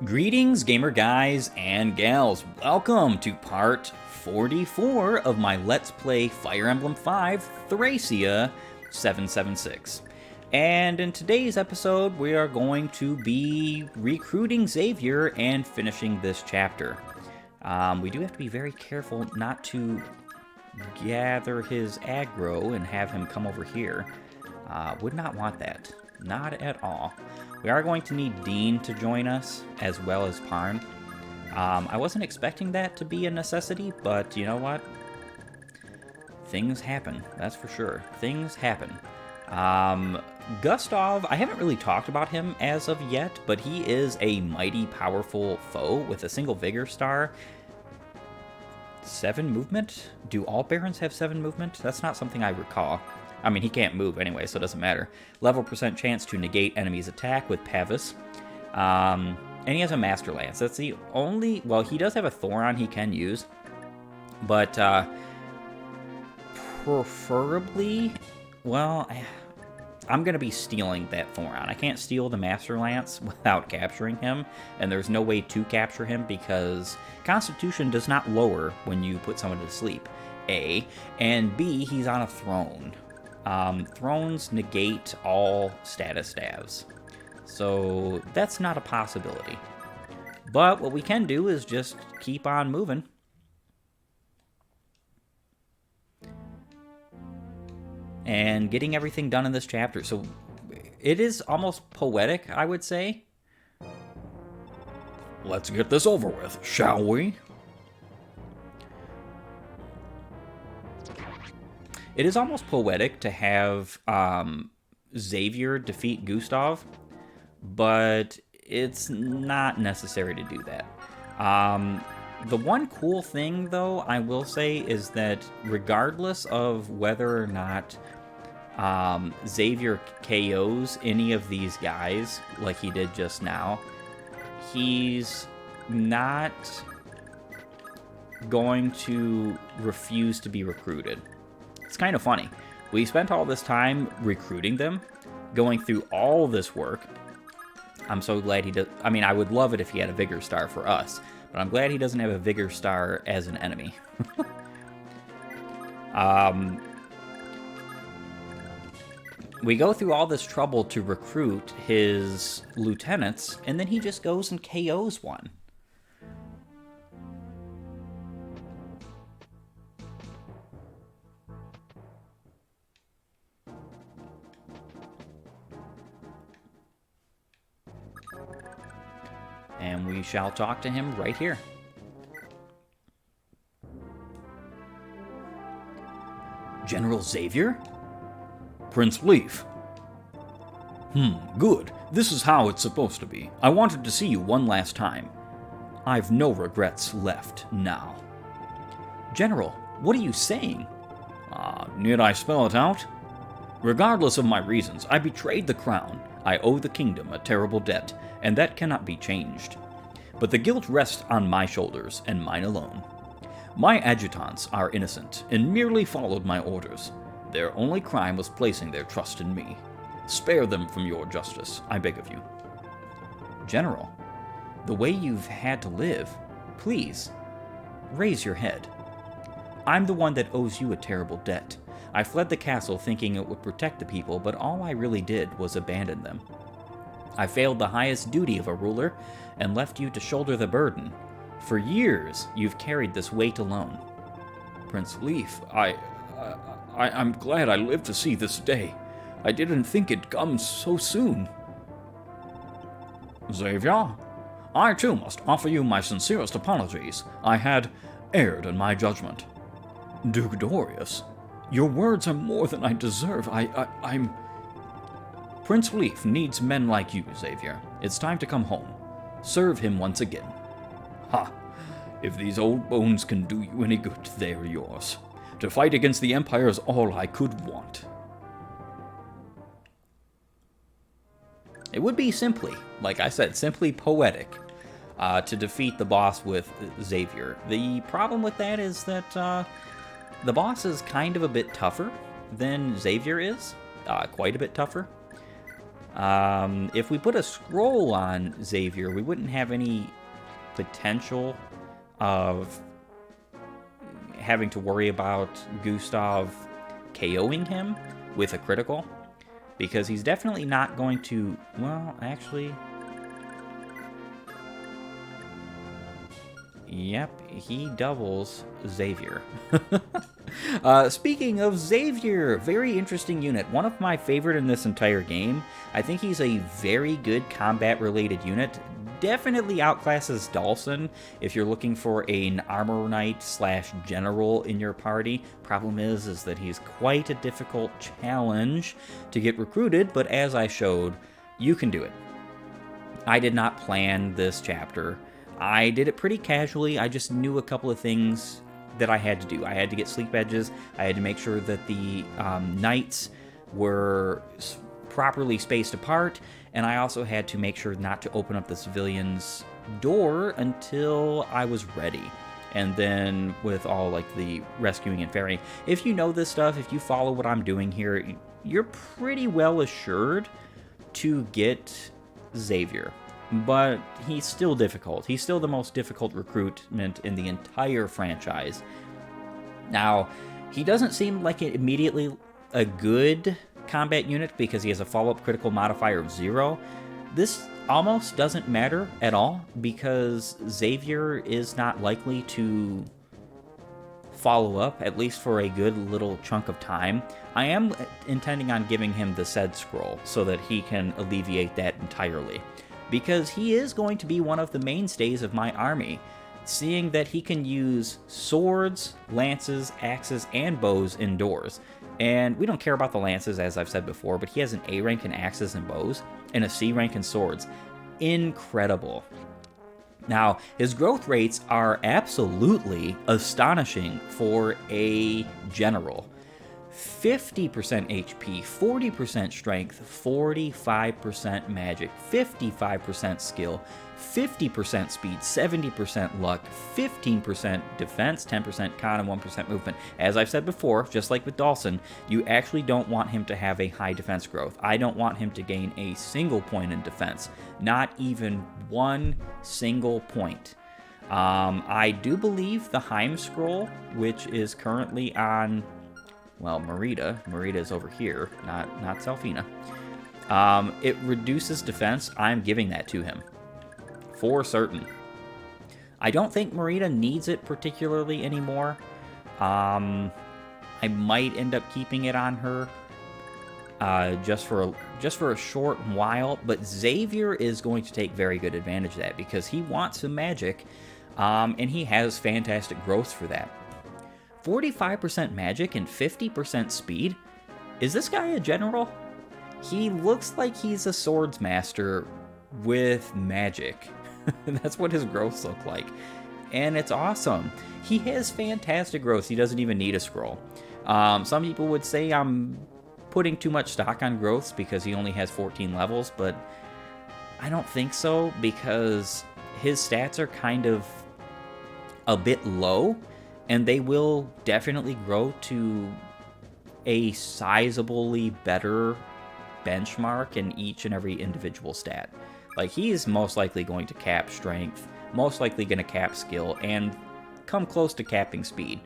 Greetings, gamer guys and gals. Welcome to part 44 of my Let's Play Fire Emblem 5 Thracia 776. And in today's episode, we are going to be recruiting Xavier and finishing this chapter. We do have to be very careful not to gather his aggro and have him come over here. Would not want that. Not at all. We are going to need Dean to join us, as well as Parn. I wasn't expecting that to be a necessity, but you know what? Things happen, that's for sure. Things happen. Gustav, I haven't really talked about him as of yet, but he is a mighty powerful foe with a single Vigor Star. 7 movement? Do all Barons have 7 movement? That's not something I recall. I mean, he can't move anyway, so it doesn't matter. Level % chance to negate enemy's attack with Pavis. And he has a Master Lance. That's the only... Well, he does have a Thoron he can use. But, preferably... Well, I'm going to be stealing that Thoron. I can't steal the Master Lance without capturing him. And there's no way to capture him because Constitution does not lower when you put someone to sleep. A. And B, he's on a throne. Thrones negate all status stabs. So that's not a possibility. But what we can do is just keep on moving. And getting everything done in this chapter. So it is almost poetic, I would say. Let's get this over with, shall we? It is almost poetic to have Xavier defeat Gustav, but it's not necessary to do that. The one cool thing, though, I will say, is that regardless of whether or not Xavier KOs any of these guys, like he did just now, he's not going to refuse to be recruited. It's kind of funny. We spent all this time recruiting them, going through all this work. I'm so glad he does. I mean, I would love it if he had a Vigor Star for us, but I'm glad he doesn't have a Vigor Star as an enemy. We go through all this trouble to recruit his lieutenants, and then he just goes and KOs one. And we shall talk to him right here. General Xavier? Prince Leif. Good. This is how it's supposed to be. I wanted to see you one last time. I've no regrets left now. General, what are you saying? Need I spell it out? Regardless of my reasons, I betrayed the crown. I owe the kingdom a terrible debt, and that cannot be changed. But the guilt rests on my shoulders, and mine alone. My adjutants are innocent, and merely followed my orders. Their only crime was placing their trust in me. Spare them from your justice, I beg of you. General, the way you've had to live, please, raise your head. I'm the one that owes you a terrible debt. I fled the castle thinking it would protect the people, but all I really did was abandon them. I failed the highest duty of a ruler and left you to shoulder the burden. For years, you've carried this weight alone. Prince Leif, I'm glad I lived to see this day. I didn't think it'd come so soon. Xavier, I too must offer you my sincerest apologies. I had erred in my judgment. Duke Dorius, your words are more than I deserve. I'm... Prince Leif needs men like you, Xavier. It's time to come home. Serve him once again. Ha! If these old bones can do you any good, they're yours. To fight against the Empire is all I could want. It would be simply, like I said, simply poetic to defeat the boss with Xavier. The problem with that is that the boss is kind of a bit tougher than Xavier is. Quite a bit tougher. If we put a scroll on Xavier, we wouldn't have any potential of having to worry about Gustav KOing him with a critical, because he's definitely not going to, well, actually, yep, he doubles Xavier. Speaking of Xavier, very interesting unit. One of my favorite in this entire game. I think he's a very good combat-related unit. Definitely outclasses Dawson if you're looking for an armor knight / general in your party. Problem is that he's quite a difficult challenge to get recruited, but as I showed, you can do it. I did not plan this chapter. I did it pretty casually. I just knew a couple of things that I had to do. I had to get sleep edges. I had to make sure that the knights were properly spaced apart, and I also had to make sure not to open up the civilians' door until I was ready. And then with all like the rescuing and ferrying, if you know this stuff, if you follow what I'm doing here, you're pretty well assured to get Xavier. But he's still difficult. He's still the most difficult recruitment in the entire franchise. Now, he doesn't seem like immediately a good combat unit because he has a follow-up critical modifier of 0. This almost doesn't matter at all because Xavier is not likely to follow up, at least for a good little chunk of time. I am intending on giving him the said scroll so that he can alleviate that entirely, because he is going to be one of the mainstays of my army, seeing that he can use swords, lances, axes, and bows indoors. And we don't care about the lances, as I've said before, but he has an A rank in axes and bows, and a C rank in swords. Incredible. Now, his growth rates are absolutely astonishing for a general. 50% HP, 40% strength, 45% magic, 55% skill, 50% speed, 70% luck, 15% defense, 10% con, and 1% movement. As I've said before, just like with Dawson, you actually don't want him to have a high defense growth. I don't want him to gain a single point in defense. Not even one single point. I do believe the Heim Scroll, which is currently on, well, Merida. Merida is over here, not Selfina. It reduces defense. I'm giving that to him. For certain. I don't think Merida needs it particularly anymore. I might end up keeping it on her just for a short while, but Xavier is going to take very good advantage of that because he wants some magic, and he has fantastic growth for that. 45% magic and 50% speed? Is this guy a general? He looks like he's a swords master with magic. That's what his growths look like. And it's awesome. He has fantastic growth. He doesn't even need a scroll. Some people would say I'm putting too much stock on growths because he only has 14 levels, but I don't think so because his stats are kind of a bit low, and they will definitely grow to a sizably better benchmark in each and every individual stat. Like, he is most likely going to cap strength, most likely going to cap skill, and come close to capping speed.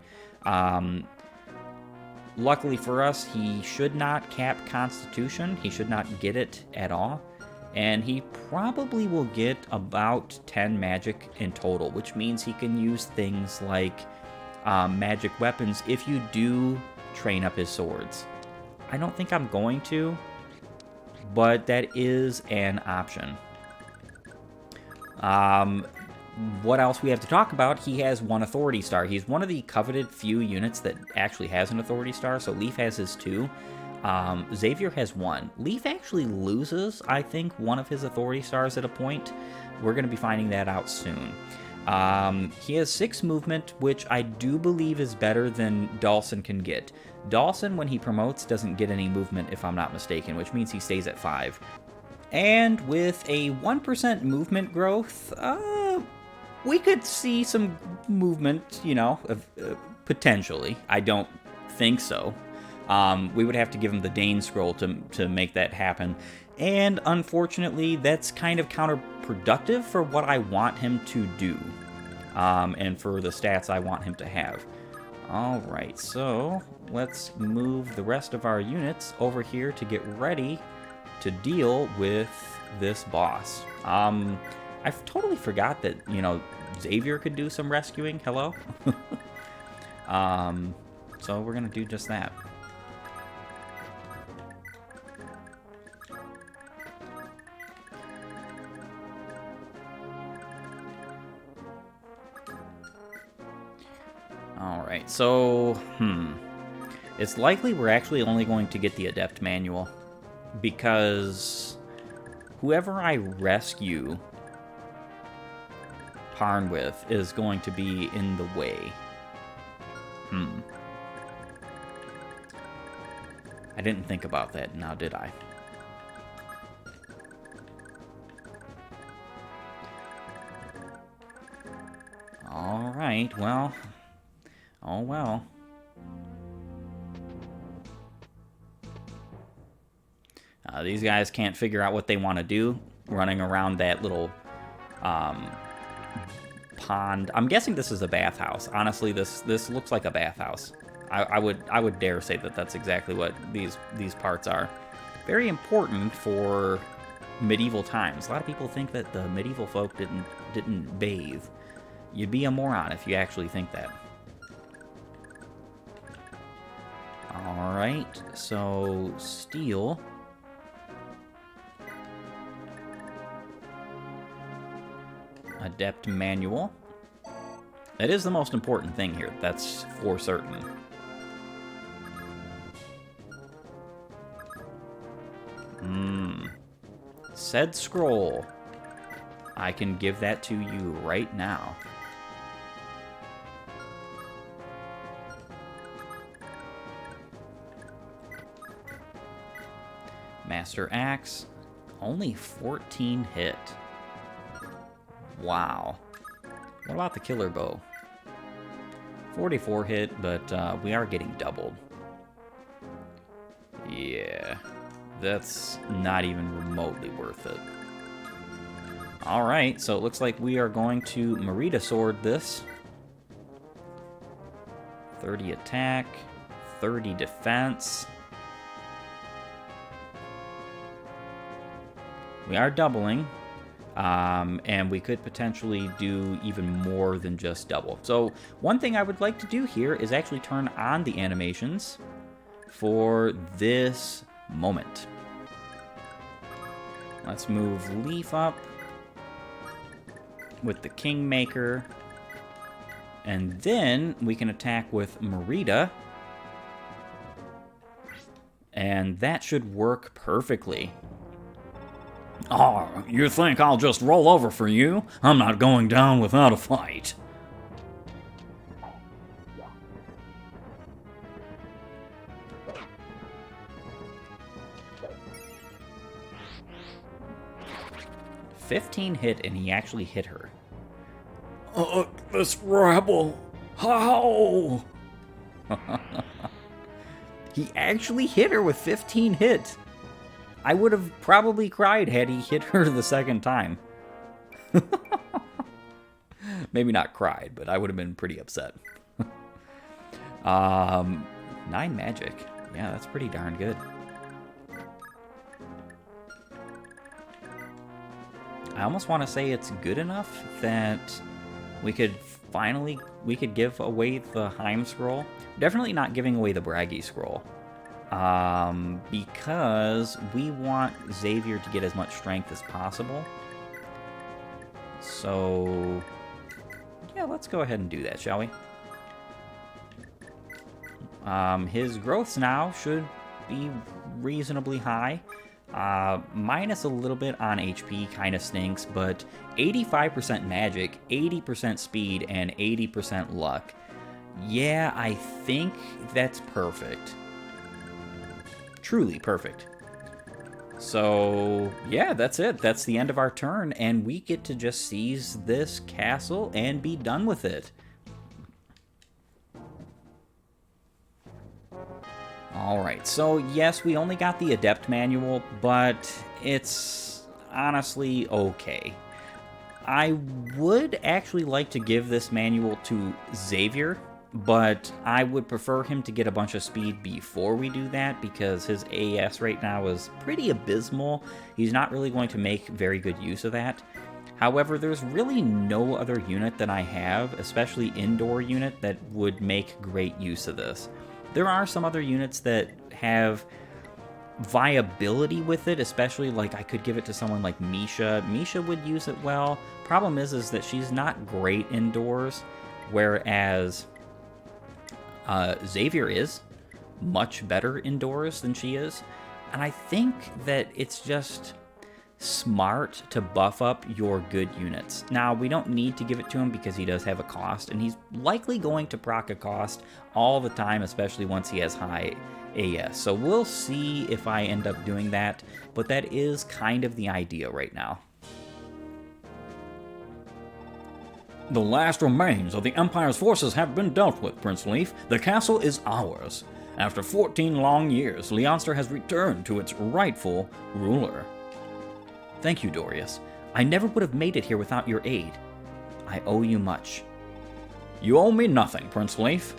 Luckily for us, he should not cap Constitution. He should not get it at all. And he probably will get about 10 magic in total, which means he can use things like magic weapons if you do train up his swords. I don't think I'm going to, but that is an option. What else we have to talk about? He has 1 authority star. He's one of the coveted few units that actually has an authority star, so Leif has his 2. Xavier has 1. Leif actually loses, I think, 1 of his authority stars at a point. We're going to be finding that out soon. He has 6 movement, which I do believe is better than Dawson can get. Dawson, when he promotes, doesn't get any movement, if I'm not mistaken, which means he stays at 5. And with a 1% movement growth, we could see some movement, you know, potentially. I don't think so. We would have to give him the Dane scroll to make that happen. And unfortunately, that's kind of counterproductive for what I want him to do. And for the stats I want him to have. Alright, so let's move the rest of our units over here to get ready to deal with this boss. I totally forgot that, you know, Xavier could do some rescuing. Hello? So we're going to do just that. Alright, so, it's likely we're actually only going to get the Adept Manual, because whoever I rescue Tarn with is going to be in the way. I didn't think about that, now did I? Alright, well... Oh well. These guys can't figure out what they want to do, running around that little pond. I'm guessing this is a bathhouse. Honestly, this looks like a bathhouse. I would dare say that that's exactly what these parts are. Very important for medieval times. A lot of people think that the medieval folk didn't bathe. You'd be a moron if you actually think that. Alright, so steel. Adept Manual. That is the most important thing here, that's for certain. Said scroll. I can give that to you right now. Master Axe, only 14 hit. Wow. What about the Killer Bow? 44 hit, but we are getting doubled. Yeah, that's not even remotely worth it. Alright, so it looks like we are going to Merida Sword this. 30 attack, 30 defense. We are doubling, and we could potentially do even more than just double. So one thing I would like to do here is actually turn on the animations for this moment. Let's move Leif up with the Kingmaker, and then we can attack with Merida, and that should work perfectly. Oh, you think I'll just roll over for you? I'm not going down without a fight. $15 hit, and he actually hit her. This rebel. How? He actually hit her with 15 hit. I would have probably cried had he hit her the second time. Maybe not cried, but I would have been pretty upset. 9 magic. Yeah, that's pretty darn good. I almost want to say it's good enough that we could give away the Heim scroll. Definitely not giving away the Braggy scroll. Because we want Xavier to get as much strength as possible. So, yeah, let's go ahead and do that, shall we? His growths now should be reasonably high. Minus a little bit on HP kind of stinks, but 85% magic, 80% speed, and 80% luck. Yeah, I think that's perfect. Truly perfect. So, yeah, that's it. That's the end of our turn, and we get to just seize this castle and be done with it. Alright, so yes, we only got the Adept Manual, but it's honestly okay. I would actually like to give this manual to Xavier, but I would prefer him to get a bunch of speed before we do that, because his AS right now is pretty abysmal. He's not really going to make very good use of that. However, there's really no other unit that I have, especially indoor unit, that would make great use of this. There are some other units that have viability with it, especially like I could give it to someone like Misha. Misha would use it well. Problem is that she's not great indoors, whereas Xavier is much better indoors than she is. And I think that it's just smart to buff up your good units. Now, we don't need to give it to him because he does have a cost, and he's likely going to proc a cost all the time, especially once he has high AS. So we'll see if I end up doing that, but that is kind of the idea right now. The last remains of the Empire's forces have been dealt with, Prince Leif. The castle is ours. After 14 long years, Leonster has returned to its rightful ruler. Thank you, Dorius. I never would have made it here without your aid. I owe you much. You owe me nothing, Prince Leif.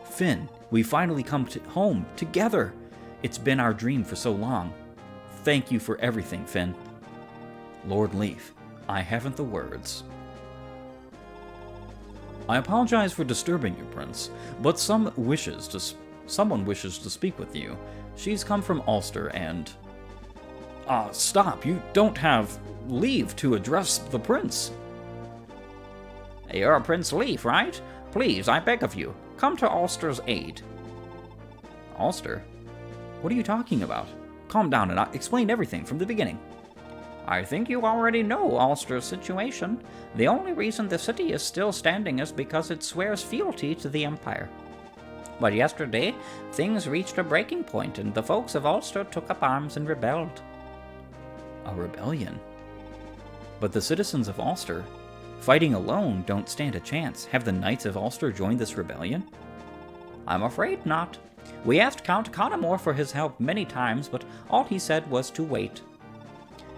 Finn, we finally come home together. It's been our dream for so long. Thank you for everything, Finn. Lord Leif, I haven't the words. I apologize for disturbing you, Prince, but someone wishes to speak with you. She's come from Ulster and... stop, you don't have leave to address the prince. You're Prince Leif, right? Please, I beg of you, come to Ulster's aid. Ulster? What are you talking about? Calm down and I'll explain everything from the beginning. I think you already know Ulster's situation. The only reason the city is still standing is because it swears fealty to the Empire. But yesterday, things reached a breaking point, and the folks of Ulster took up arms and rebelled. A rebellion? But the citizens of Ulster, fighting alone, don't stand a chance. Have the Knights of Ulster joined this rebellion? I'm afraid not. We asked Count Connemore for his help many times, but all he said was to wait.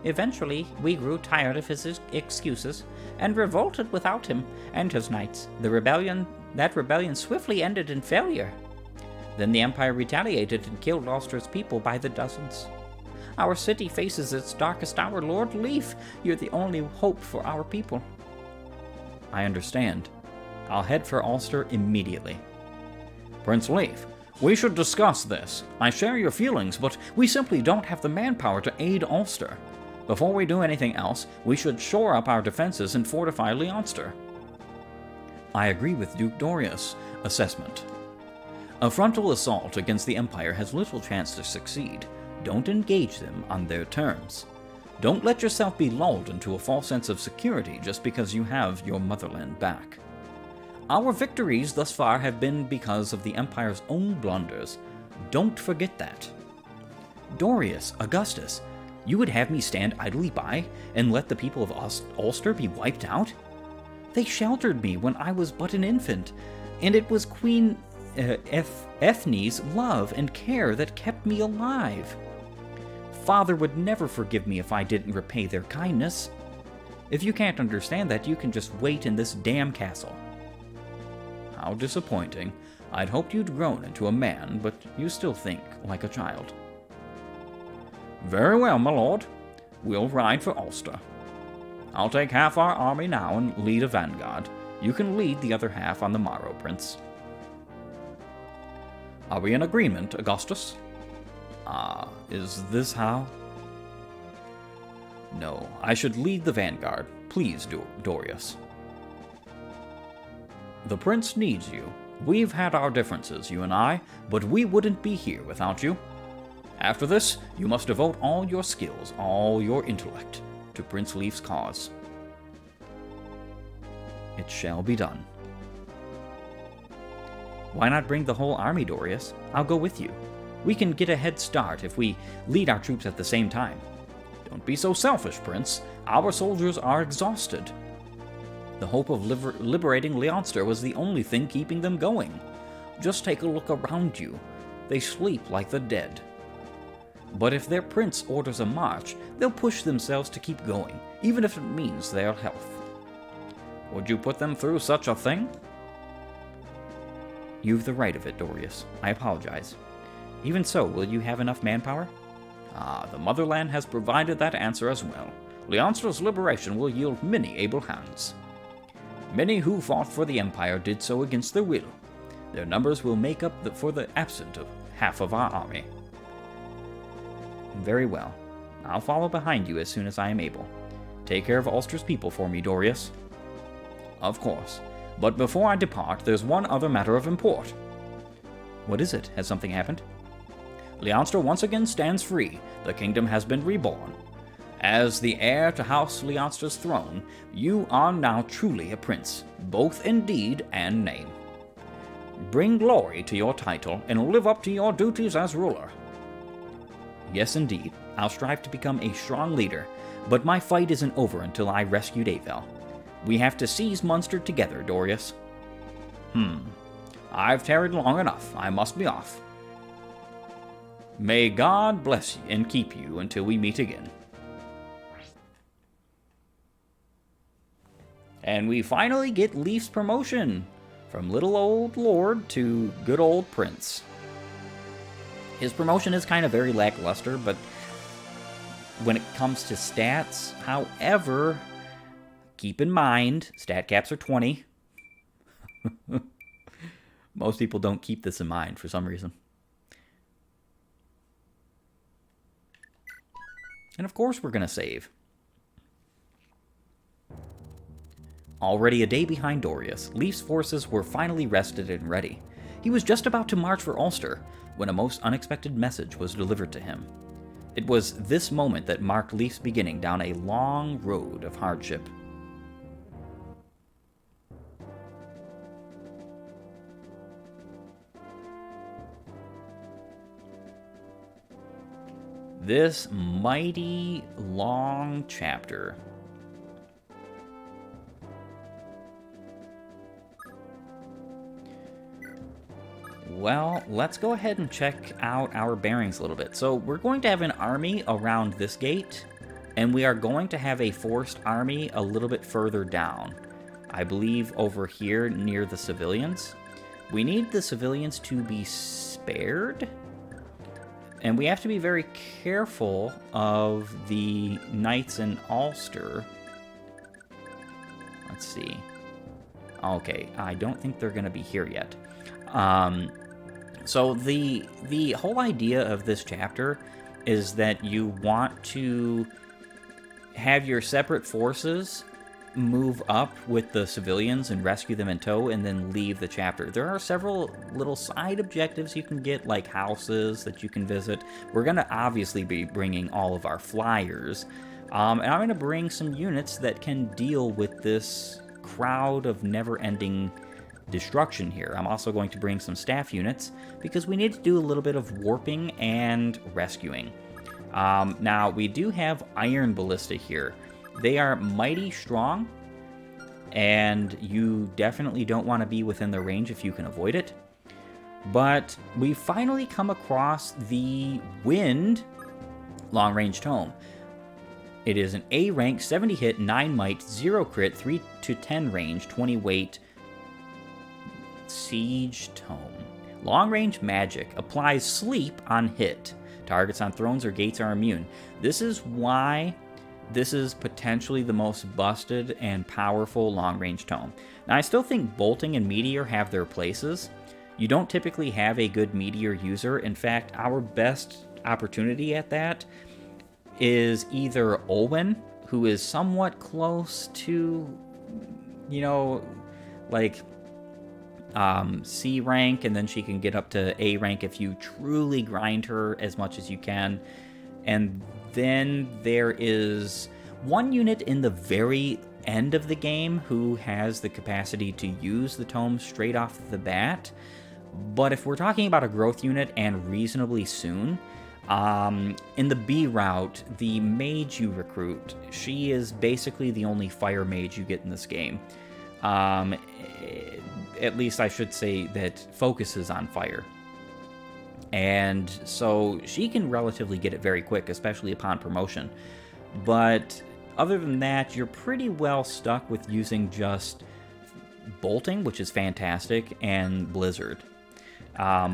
Eventually, we grew tired of his excuses and revolted without him and his knights. That rebellion swiftly ended in failure. Then the Empire retaliated and killed Ulster's people by the dozens. Our city faces its darkest hour. Lord Leif, you're the only hope for our people. I understand. I'll head for Ulster immediately. Prince Leif, we should discuss this. I share your feelings, but we simply don't have the manpower to aid Ulster. Before we do anything else, we should shore up our defenses and fortify Leonster. I agree with Duke Dorius' assessment. A frontal assault against the Empire has little chance to succeed. Don't engage them on their terms. Don't let yourself be lulled into a false sense of security just because you have your motherland back. Our victories thus far have been because of the Empire's own blunders. Don't forget that. Dorius, Augustus, you would have me stand idly by and let the people of Ulster be wiped out? They sheltered me when I was but an infant, and it was Queen Ethne's love and care that kept me alive. Father would never forgive me if I didn't repay their kindness. If you can't understand that, you can just wait in this damn castle. How disappointing. I'd hoped you'd grown into a man, but you still think like a child. Very well, my lord. We'll ride for Ulster. I'll take half our army now and lead a vanguard. You can lead the other half on the morrow, Prince. Are we in agreement, Augustus? Is this how? No, I should lead the vanguard. Please, Dorius. The prince needs you. We've had our differences, you and I, but we wouldn't be here without you. After this, you must devote all your skills, all your intellect, to Prince Leif's cause. It shall be done. Why not bring the whole army, Dorius? I'll go with you. We can get a head start if we lead our troops at the same time. Don't be so selfish, Prince. Our soldiers are exhausted. The hope of liberating Leonster was the only thing keeping them going. Just take a look around you. They sleep like the dead. But if their prince orders a march, they'll push themselves to keep going, even if it means their health. Would you put them through such a thing? You've the right of it, Dorius. I apologize. Even so, will you have enough manpower? The motherland has provided that answer as well. Leonster's liberation will yield many able hands. Many who fought for the Empire did so against their will. Their numbers will make up for the absent of half of our army. Very well. I'll follow behind you as soon as I am able. Take care of Ulster's people for me, Dorius. Of course. But before I depart, there's one other matter of import. What is it? Has something happened? Leonster once again stands free. The kingdom has been reborn. As the heir to House Leonster's throne, you are now truly a prince, both in deed and name. Bring glory to your title and live up to your duties as ruler. Yes, indeed. I'll strive to become a strong leader, but my fight isn't over until I rescued Avel. We have to seize Munster together, Dorius. I've tarried long enough. I must be off. May God bless you and keep you until we meet again. And we finally get Leif's promotion from little old lord to good old prince. His promotion is kind of very lackluster, but when it comes to stats, however, keep in mind, stat caps are 20. Most people don't keep this in mind for some reason. And of course we're going to save. Already a day behind Dorius, Leif's forces were finally rested and ready. He was just about to march for Ulster when a most unexpected message was delivered to him. It was this moment that marked Leif's beginning down a long road of hardship. This mighty long chapter. Well, let's go ahead and check out our bearings a little bit. So we're going to have an army around this gate, and we are going to have a forced army a little bit further down. I believe over here near the civilians. We need the civilians to be spared, and we have to be very careful of the knights in Ulster. Let's see. Okay, I don't think they're going to be here yet. So the whole idea of this chapter is that you want to have your separate forces move up with the civilians and rescue them in tow and then leave the chapter. There are several little side objectives you can get, like houses that you can visit. We're going to obviously be bringing all of our flyers, and I'm going to bring some units that can deal with this crowd of never-ending destruction here. I'm also going to bring some staff units because we need to do a little bit of warping and rescuing. Now, we do have iron ballista here. They are mighty strong, and you definitely don't want to be within their range if you can avoid it. But we finally come across the Wind long-range tome. It is an A rank, 70 hit, 9 might, 0 crit, 3 to 10 range, 20 weight, siege tome. Long-range magic. Applies sleep on hit. Targets on thrones or gates are immune. This is why this is potentially the most busted and powerful long-range tome. Now, I still think bolting and meteor have their places. You don't typically have a good meteor user. In fact, our best opportunity at that is either Olwen, who is somewhat close to, you know, like C rank, and then she can get up to A rank if you truly grind her as much as you can. And then there is one unit in the very end of the game who has the capacity to use the tome straight off the bat. But if we're talking about a growth unit and reasonably soon, in the B route, the mage you recruit, she is basically the only fire mage you get in this game. At least I should say that focuses on fire. And so she can relatively get it very quick, especially upon promotion. But other than that, you're pretty well stuck with using just bolting, which is fantastic, and blizzard.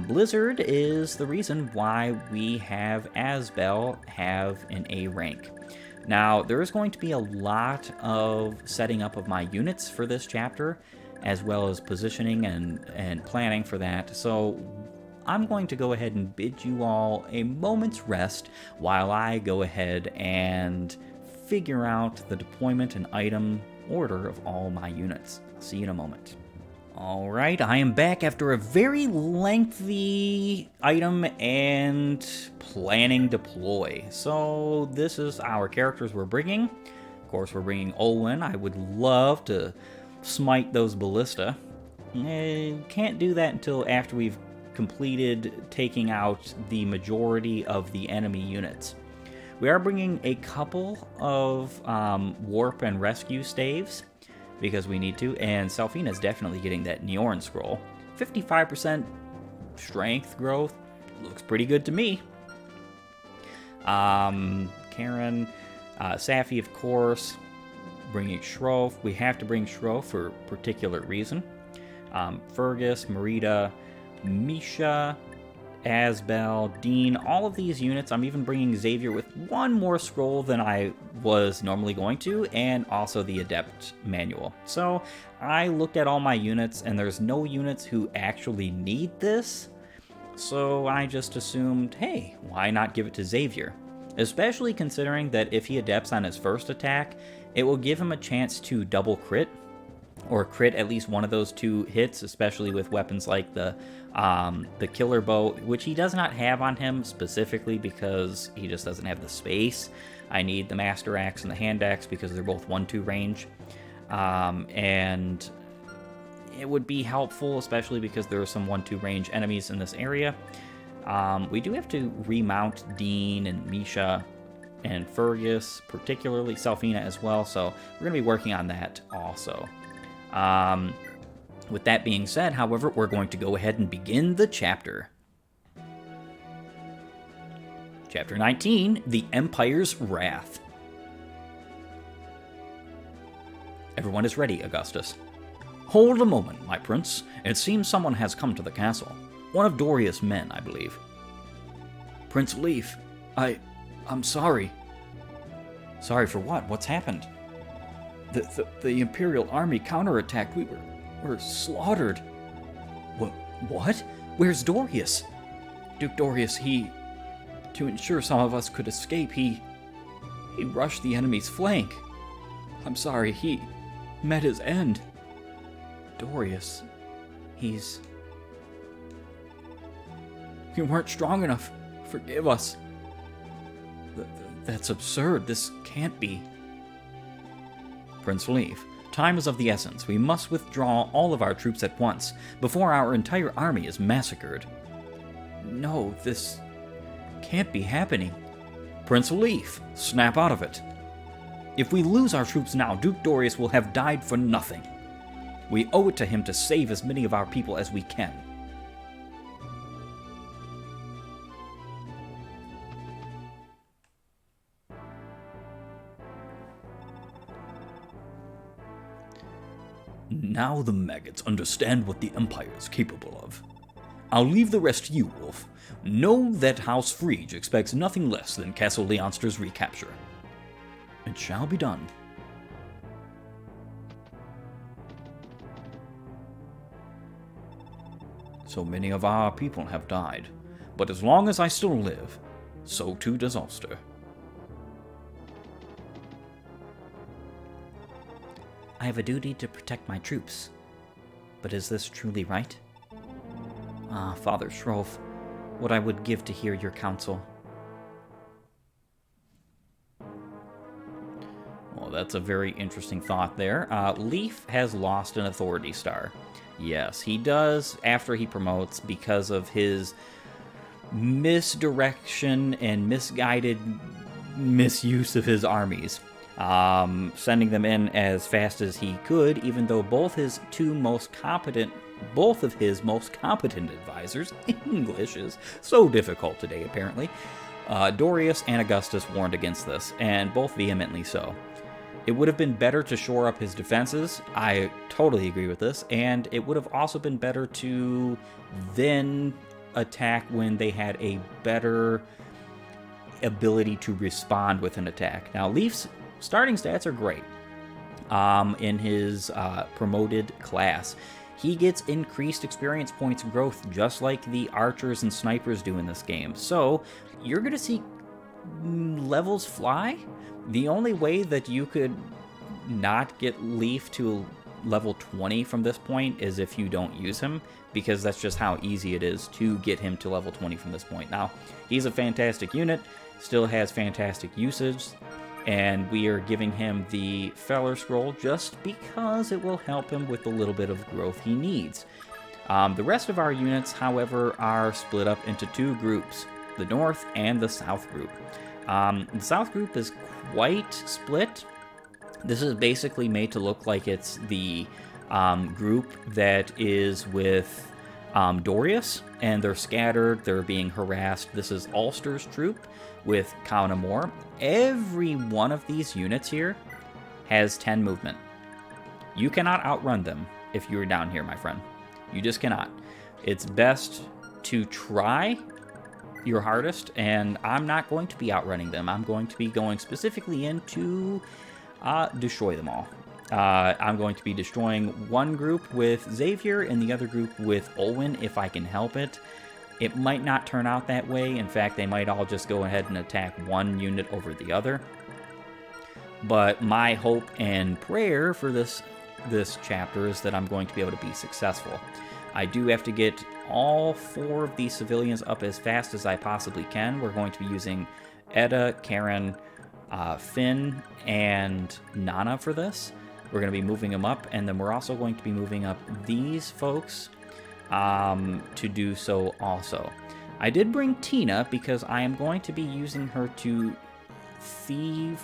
Blizzard is the reason why we have Asbel have an A rank. Now, there is going to be a lot of setting up of my units for this chapter, as well as positioning and planning for that. So I'm going to go ahead and bid you all a moment's rest while I go ahead and figure out the deployment and item order of all my units. I'll see you in a moment. Alright, I am back after a very lengthy item and planning deploy. So this is our characters we're bringing. Of course, we're bringing Olwen. I would love to smite those ballista. Can't do that until after we've completed taking out the majority of the enemy units. We are bringing a couple of warp and rescue staves, because we need to, and Selfina's definitely getting that Neorn scroll. 55% strength growth, looks pretty good to me. Karen, Safi, of course, bringing Shroff. We have to bring Shroff for a particular reason. Fergus, Marita, Misha, Asbel, Dean, all of these units. I'm even bringing Xavier with one more scroll than I was normally going to, and also the Adept manual. So I looked at all my units, and there's no units who actually need this, so I just assumed, hey, why not give it to Xavier? Especially considering that if he adepts on his first attack, it will give him a chance to double crit, or crit at least one of those 2 hits, especially with weapons like the killer bow, which he does not have on him specifically because he just doesn't have the space. I need the master axe and the hand axe because they're both 1-2 range, and it would be helpful, especially because there are some 1-2 range enemies in this area. We do have to remount Dean and Misha and Fergus, particularly Selfina as well, so we're going to be working on that also. With that being said, however, we're going to go ahead and begin the chapter. Chapter 19, The Empire's Wrath. Everyone is ready, Augustus. Hold a moment, my prince. It seems someone has come to the castle. One of Dorius' men, I believe. Prince Leif, I'm sorry. Sorry for what? What's happened? The Imperial army counterattacked. We were slaughtered. What? Where's Dorius? Duke Dorius, to ensure some of us could escape, he rushed the enemy's flank. I'm sorry, he met his end. Dorius, he's... You weren't strong enough. Forgive us. That's absurd. This can't be. Prince Leif, time is of the essence. We must withdraw all of our troops at once, before our entire army is massacred. No, this can't be happening. Prince Leif, snap out of it. If we lose our troops now, Duke Dorius will have died for nothing. We owe it to him to save as many of our people as we can. Now the maggots understand what the Empire is capable of. I'll leave the rest to you, Wolf. Know that House Frege expects nothing less than Castle Leonster's recapture. It shall be done. So many of our people have died, but as long as I still live, so too does Ulster. I have a duty to protect my troops. But is this truly right? Ah, Father Shroff, what I would give to hear your counsel. Well, that's a very interesting thought there. Leif has lost an authority star. Yes, he does after he promotes because of his misdirection and misguided misuse of his armies. Sending them in as fast as he could, even though both his 2 most competent both of his most competent advisors. English is so difficult today, apparently. Dorius and Augustus warned against this, and both vehemently so. It would have been better to shore up his defenses. I totally agree with this. And it would have also been better to then attack when they had a better ability to respond with an attack. Now, Leif's starting stats are great. In his promoted class, he gets increased experience points growth just like the archers and snipers do in this game. So you're going to see levels fly. The only way that you could not get Leif to level 20 from this point is if you don't use him, because that's just how easy it is to get him to level 20 from this point. Now, he's a fantastic unit, still has fantastic usage, and we are giving him the Feller Scroll just because it will help him with the little bit of growth he needs. The rest of our units, however, are split up into two groups, the North and the South group. The South group is quite split. This is basically made to look like it's the group that is with Dorius, and they're scattered, they're being harassed. This is Ulster's troop with Kaunamor. Every one of these units here has 10 movement. You cannot outrun them if you're down here, my friend. You just cannot. It's best to try your hardest, and I'm not going to be outrunning them. I'm going to be going specifically in to destroy them all. I'm going to be destroying one group with Xavier and the other group with Olwen if I can help it. It might not turn out that way. In fact, they might all just go ahead and attack one unit over the other. But my hope and prayer for this chapter is that I'm going to be able to be successful. I do have to get all 4 of these civilians up as fast as I possibly can. We're going to be using Edda, Karen, Finn, and Nana for this. We're going to be moving them up, and then we're also going to be moving up these folks to do so also. I did bring Tina because I am going to be using her to thieve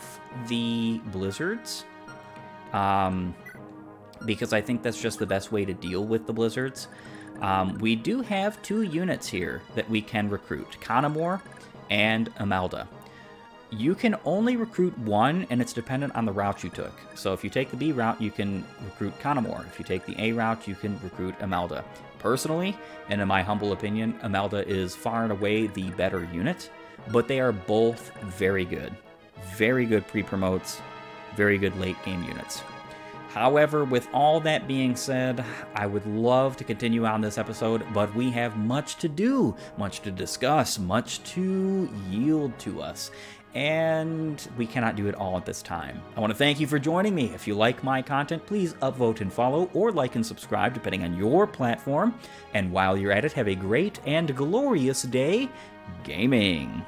the blizzards. Because I think that's just the best way to deal with the blizzards. We do have 2 units here that we can recruit, Kaunamor and Imelda. You can only recruit one, and it's dependent on the route you took. So if you take the B route, you can recruit Kaunamor. If you take the A route, you can recruit Imelda. Personally, and in my humble opinion, Imelda is far and away the better unit, but they are both very good. Very good pre-promotes, very good late-game units. However, with all that being said, I would love to continue on this episode, but we have much to do, much to discuss, much to yield to us, and we cannot do it all at this time. I want to thank you for joining me. If you like my content, please upvote and follow, or like and subscribe, depending on your platform. And while you're at it, have a great and glorious day gaming.